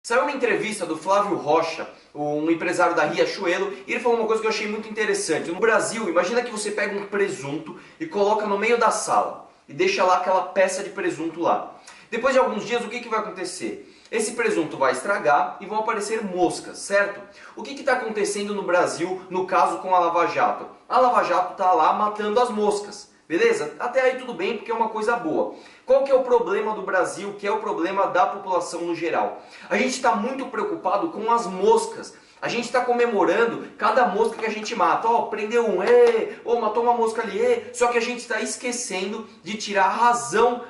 Saiu uma entrevista do Flávio Rocha, um empresário da Riachuelo, e ele falou uma coisa que eu achei muito interessante. No Brasil, imagina que você pega um presunto e coloca no meio da sala e deixa lá aquela peça de presunto lá. Depois de alguns dias, o que vai acontecer? Esse presunto vai estragar e vão aparecer moscas, certo? O que está acontecendo no Brasil, no caso com a Lava Jato? A Lava Jato está lá matando as moscas. Beleza? Até aí tudo bem, porque é uma coisa boa. Qual que é o problema do Brasil, que é o problema da população no geral? A gente está muito preocupado com as moscas. A gente está comemorando cada mosca que a gente mata. Ó, prendeu um, matou uma mosca ali, só que a gente está esquecendo de tirar a razão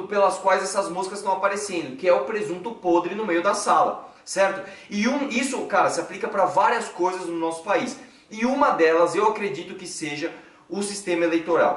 pelas quais essas moscas estão aparecendo, que é o presunto podre no meio da sala, certo? E isso, cara, se aplica para várias coisas no nosso país. E uma delas, eu acredito que seja o sistema eleitoral.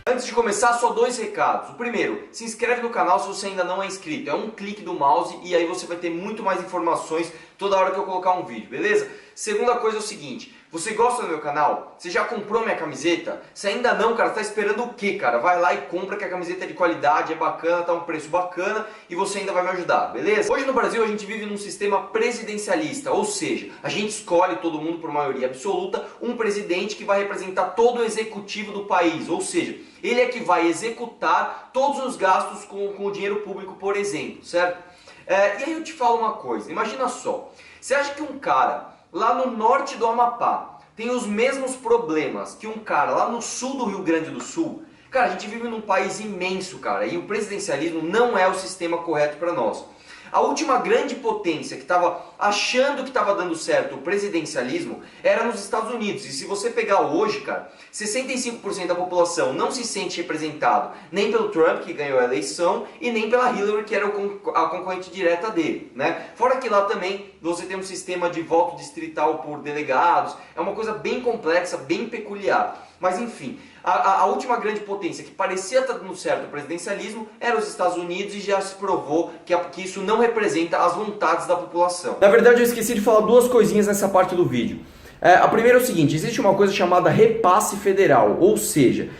Antes de começar, só dois recados. O primeiro, se inscreve no canal se você ainda não é inscrito. É um clique do mouse e aí você vai ter muito mais informações toda hora que eu colocar um vídeo, beleza? Segunda coisa é o seguinte, você gosta do meu canal? Você já comprou minha camiseta? Se ainda não, cara, tá esperando o quê, cara? Vai lá e compra, que a camiseta é de qualidade, é bacana, tá um preço bacana e você ainda vai me ajudar, beleza? Hoje no Brasil a gente vive num sistema presidencialista, ou seja, a gente escolhe todo mundo por maioria absoluta um presidente que vai representar todo o executivo do país, ou seja, ele é que vai executar todos os gastos com o dinheiro público, por exemplo, certo? E aí eu te falo uma coisa, imagina só, você acha que um cara lá no norte do Amapá tem os mesmos problemas que um cara lá no sul do Rio Grande do Sul? Cara, a gente vive num país imenso, cara, e o presidencialismo não é o sistema correto para nós. A última grande potência que estava achando que estava dando certo o presidencialismo era nos Estados Unidos. E se você pegar hoje, cara, 65% da população não se sente representado nem pelo Trump, que ganhou a eleição, e nem pela Hillary, que era a concorrente direta dele, né? Fora que lá também você tem um sistema de voto distrital por delegados, é uma coisa bem complexa, bem peculiar. Mas enfim, a última grande potência que parecia estar dando certo o presidencialismo era os Estados Unidos e já se provou que isso não representa as vontades da população. Na verdade eu esqueci de falar duas coisinhas nessa parte do vídeo. A primeira é o seguinte, existe uma coisa chamada repasse federal, ou seja,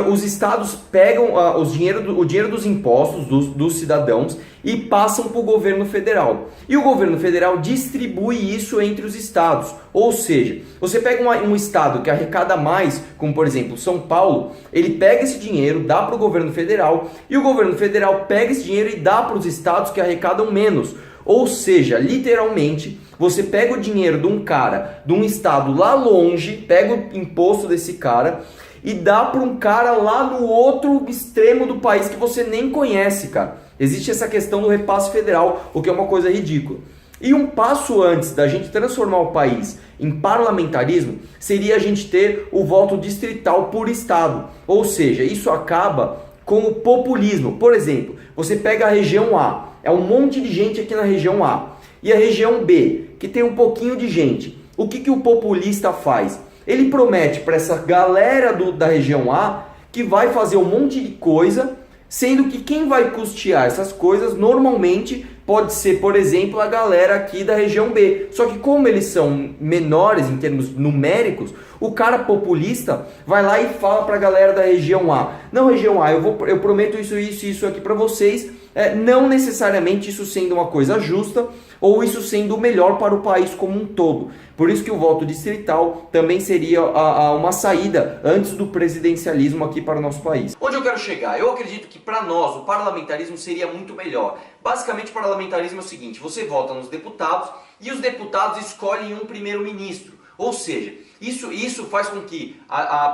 os estados pegam o dinheiro dos impostos dos cidadãos e passam para o governo federal. E o governo federal distribui isso entre os estados. Ou seja, você pega um estado que arrecada mais, como por exemplo São Paulo, ele pega esse dinheiro, dá para o governo federal, e o governo federal pega esse dinheiro e dá para os estados que arrecadam menos. Ou seja, literalmente, você pega o dinheiro de um cara, de um estado lá longe, pega o imposto desse cara e dá para um cara lá no outro extremo do país que você nem conhece, cara. Existe essa questão do repasse federal, o que é uma coisa ridícula. E um passo antes da gente transformar o país em parlamentarismo seria a gente ter o voto distrital por estado. Ou seja, isso acaba com o populismo. Por exemplo, você pega a região A, é um monte de gente aqui na região A, e a região B, que tem um pouquinho de gente. O que o populista faz? Ele promete para essa galera da região A que vai fazer um monte de coisa, sendo que quem vai custear essas coisas normalmente pode ser, por exemplo, a galera aqui da região B. Só que como eles são menores em termos numéricos, o cara populista vai lá e fala para a galera da região A: não, região A, eu prometo isso aqui para vocês, não necessariamente isso sendo uma coisa justa ou isso sendo o melhor para o país como um todo. Por isso que o voto distrital também seria uma saída antes do presidencialismo aqui para o nosso país. Onde eu quero chegar? Eu acredito que para nós o parlamentarismo seria muito melhor. Basicamente o parlamentarismo é o seguinte, você vota nos deputados e os deputados escolhem um primeiro-ministro. Ou seja, isso faz com que,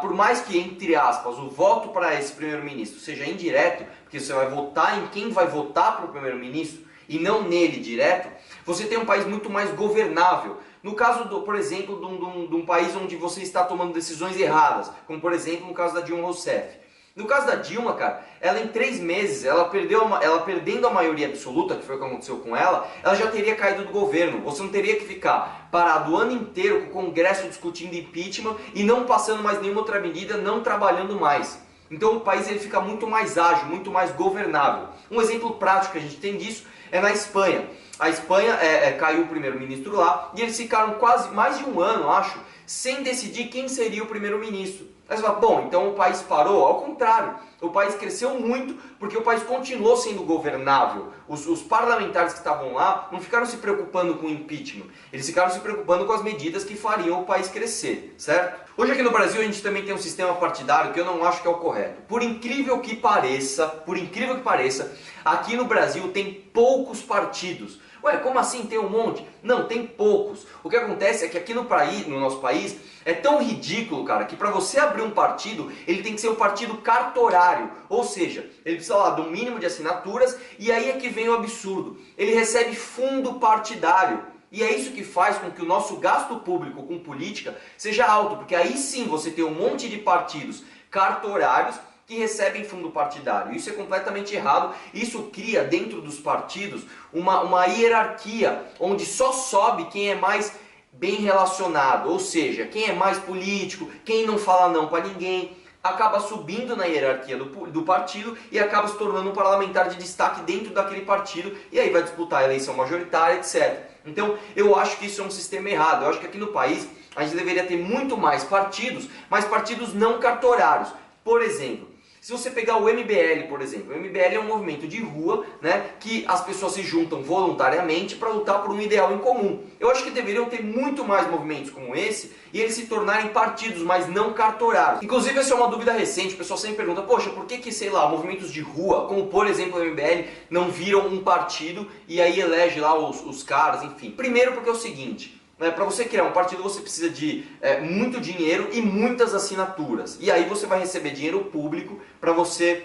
por mais que, entre aspas, o voto para esse primeiro-ministro seja indireto, porque você vai votar em quem vai votar para o primeiro-ministro e não nele direto, você tem um país muito mais governável. No caso, por exemplo, de um país onde você está tomando decisões erradas, como por exemplo no caso da Dilma Rousseff. No caso da Dilma, cara, ela em 3 meses, ela perdendo a maioria absoluta, que foi o que aconteceu com ela já teria caído do governo. Você não teria que ficar parado o ano inteiro com o Congresso discutindo impeachment e não passando mais nenhuma outra medida, não trabalhando mais. Então o país ele fica muito mais ágil, muito mais governável. Um exemplo prático que a gente tem disso é na Espanha. A Espanha caiu o primeiro-ministro lá e eles ficaram quase mais de um ano, acho, sem decidir quem seria o primeiro-ministro. Aí você fala, bom, então o país parou? Ao contrário, O país cresceu muito porque o país continuou sendo governável. Os parlamentares que estavam lá não ficaram se preocupando com o impeachment, eles ficaram se preocupando com as medidas que fariam o país crescer, certo? Hoje aqui no Brasil a gente também tem um sistema partidário que eu não acho que é o correto. Por incrível que pareça, aqui no Brasil tem poucos partidos. Ué, como assim tem um monte? Não, tem poucos. O que acontece é que aqui no nosso país é tão ridículo, cara, que para você abrir um partido, ele tem que ser um partido cartorário. Ou seja, ele precisa lá do mínimo de assinaturas e aí é que vem o absurdo. Ele recebe fundo partidário. E é isso que faz com que o nosso gasto público com política seja alto, porque aí sim você tem um monte de partidos cartorários que recebem fundo partidário. Isso é completamente errado. Isso cria dentro dos partidos uma hierarquia onde só sobe quem é mais bem relacionado, ou seja, quem é mais político, quem não fala não para ninguém, acaba subindo na hierarquia do partido e acaba se tornando um parlamentar de destaque dentro daquele partido e aí vai disputar a eleição majoritária, etc. Então eu acho que isso é um sistema errado. Eu acho que aqui no país a gente deveria ter muito mais partidos, mas partidos não cartorários. Por exemplo, se você pegar o MBL, por exemplo, o MBL é um movimento de rua, né, que as pessoas se juntam voluntariamente para lutar por um ideal em comum. Eu acho que deveriam ter muito mais movimentos como esse e eles se tornarem partidos, mas não cartorários. Inclusive, essa é uma dúvida recente, o pessoal sempre pergunta, poxa, por que sei lá, movimentos de rua, como por exemplo o MBL, não viram um partido e aí elege lá os caras, enfim. Primeiro porque é o seguinte, para você criar um partido você precisa de muito dinheiro e muitas assinaturas. E aí você vai receber dinheiro público para você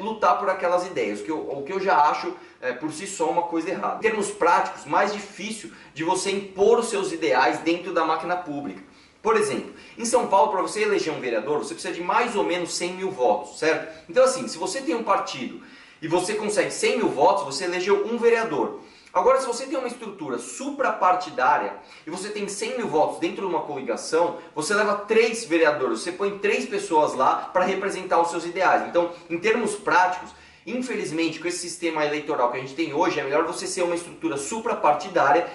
lutar por aquelas ideias. O que eu já acho por si só uma coisa errada. Em termos práticos, mais difícil de você impor os seus ideais dentro da máquina pública. Por exemplo, em São Paulo, para você eleger um vereador, você precisa de mais ou menos 100 mil votos, certo? Então assim, se você tem um partido e você consegue 100 mil votos, você elegeu um vereador. Agora, se você tem uma estrutura suprapartidária e você tem 100 mil votos dentro de uma coligação, você leva 3 vereadores, você põe 3 pessoas lá para representar os seus ideais. Então, em termos práticos, infelizmente, com esse sistema eleitoral que a gente tem hoje, é melhor você ser uma estrutura suprapartidária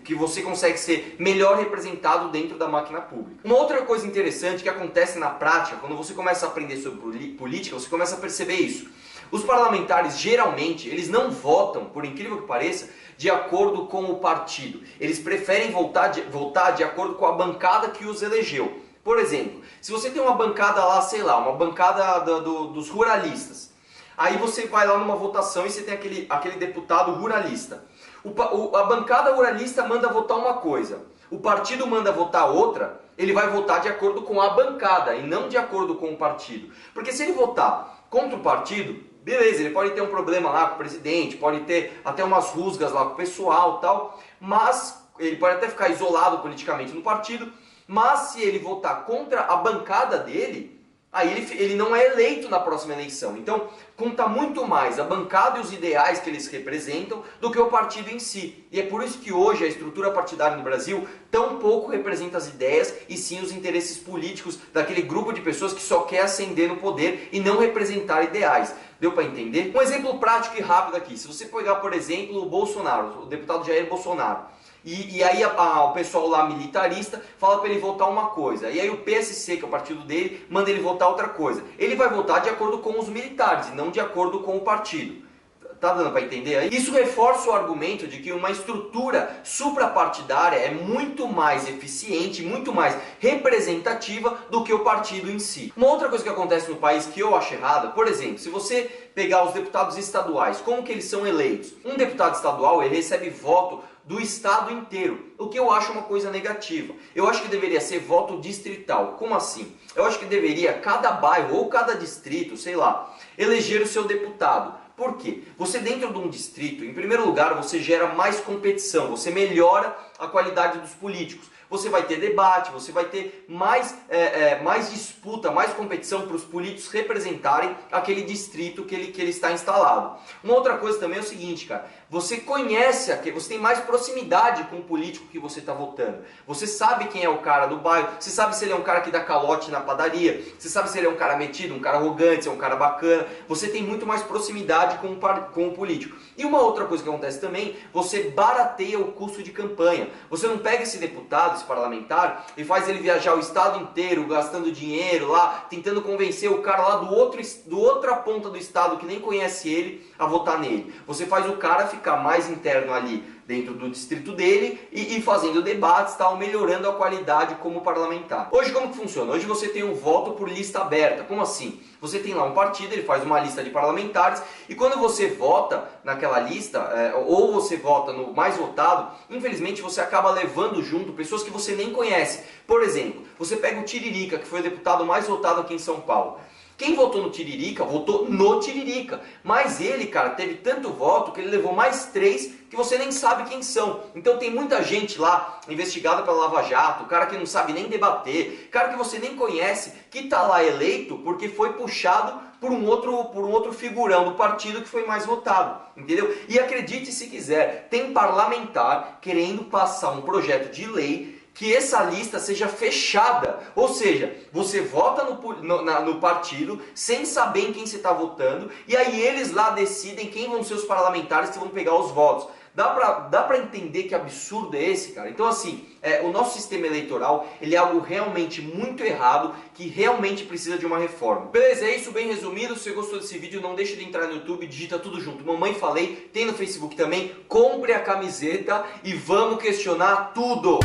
que você consegue ser melhor representado dentro da máquina pública. Uma outra coisa interessante que acontece na prática, quando você começa a aprender sobre política, você começa a perceber isso. Os parlamentares, geralmente, eles não votam, por incrível que pareça, de acordo com o partido. Eles preferem votar de acordo com a bancada que os elegeu. Por exemplo, se você tem uma bancada lá, sei lá, uma bancada dos ruralistas, aí você vai lá numa votação e você tem aquele deputado ruralista. A bancada ruralista manda votar uma coisa, o partido manda votar outra, ele vai votar de acordo com a bancada e não de acordo com o partido. Porque se ele votar contra o partido, beleza, ele pode ter um problema lá com o presidente, pode ter até umas rusgas lá com o pessoal e tal, mas ele pode até ficar isolado politicamente no partido, mas se ele votar contra a bancada dele, aí ele não é eleito na próxima eleição. Então, conta muito mais a bancada e os ideais que eles representam do que o partido em si. E é por isso que hoje a estrutura partidária no Brasil tão pouco representa as ideias e sim os interesses políticos daquele grupo de pessoas que só quer ascender no poder e não representar ideais. Deu para entender? Um exemplo prático e rápido aqui. Se você pegar, por exemplo, o Bolsonaro, o deputado Jair Bolsonaro, e aí o pessoal lá militarista fala para ele votar uma coisa, e aí o PSC, que é o partido dele, manda ele votar outra coisa. Ele vai votar de acordo com os militares e não de acordo com o partido. Tá dando para entender aí? Isso reforça o argumento de que uma estrutura suprapartidária é muito mais eficiente, muito mais representativa do que o partido em si. Uma outra coisa que acontece no país que eu acho errada, por exemplo, se você pegar os deputados estaduais, como que eles são eleitos? Um deputado estadual, ele recebe voto do estado inteiro, o que eu acho uma coisa negativa. Eu acho que deveria ser voto distrital. Como assim? Eu acho que deveria cada bairro ou cada distrito, sei lá, eleger o seu deputado. Por quê? Você dentro de um distrito, em primeiro lugar, você gera mais competição, você melhora a qualidade dos políticos. Você vai ter debate, você vai ter mais disputa, mais competição para os políticos representarem aquele distrito que ele está instalado. Uma outra coisa também é o seguinte, cara, você conhece, você tem mais proximidade com o político que você está votando. Você sabe quem é o cara do bairro, você sabe se ele é um cara que dá calote na padaria, você sabe se ele é um cara metido, um cara arrogante, se é um cara bacana. Você tem muito mais proximidade com o político. E uma outra coisa que acontece também, você barateia o custo de campanha. Você não pega esse deputado, esse parlamentar, e faz ele viajar o estado inteiro, gastando dinheiro lá, tentando convencer o cara lá do outra ponta do estado que nem conhece ele a votar nele. Você faz o cara ficar mais interno ali dentro do distrito dele e fazendo debates, tal, melhorando a qualidade como parlamentar. Hoje como que funciona? Hoje você tem um voto por lista aberta. Como assim? Você tem lá um partido, ele faz uma lista de parlamentares e quando você vota naquela lista, ou você vota no mais votado, infelizmente você acaba levando junto pessoas que você nem conhece. Por exemplo, você pega o Tiririca, que foi o deputado mais votado aqui em São Paulo. Quem votou no Tiririca, votou no Tiririca. Mas ele, cara, teve tanto voto que ele levou mais 3 que você nem sabe quem são. Então tem muita gente lá investigada pela Lava Jato, cara que não sabe nem debater, cara que você nem conhece, que tá lá eleito porque foi puxado por um outro figurão do partido que foi mais votado, entendeu? E acredite se quiser, tem parlamentar querendo passar um projeto de lei que essa lista seja fechada, ou seja, você vota no partido sem saber em quem você está votando e aí eles lá decidem quem vão ser os parlamentares que vão pegar os votos. Dá pra entender que absurdo é esse, cara? Então assim, o nosso sistema eleitoral ele é algo realmente muito errado, que realmente precisa de uma reforma. Beleza, é isso, bem resumido. Se você gostou desse vídeo, não deixe de entrar no YouTube, digita tudo junto. Mamãe Falei, tem no Facebook também, compre a camiseta e vamos questionar tudo!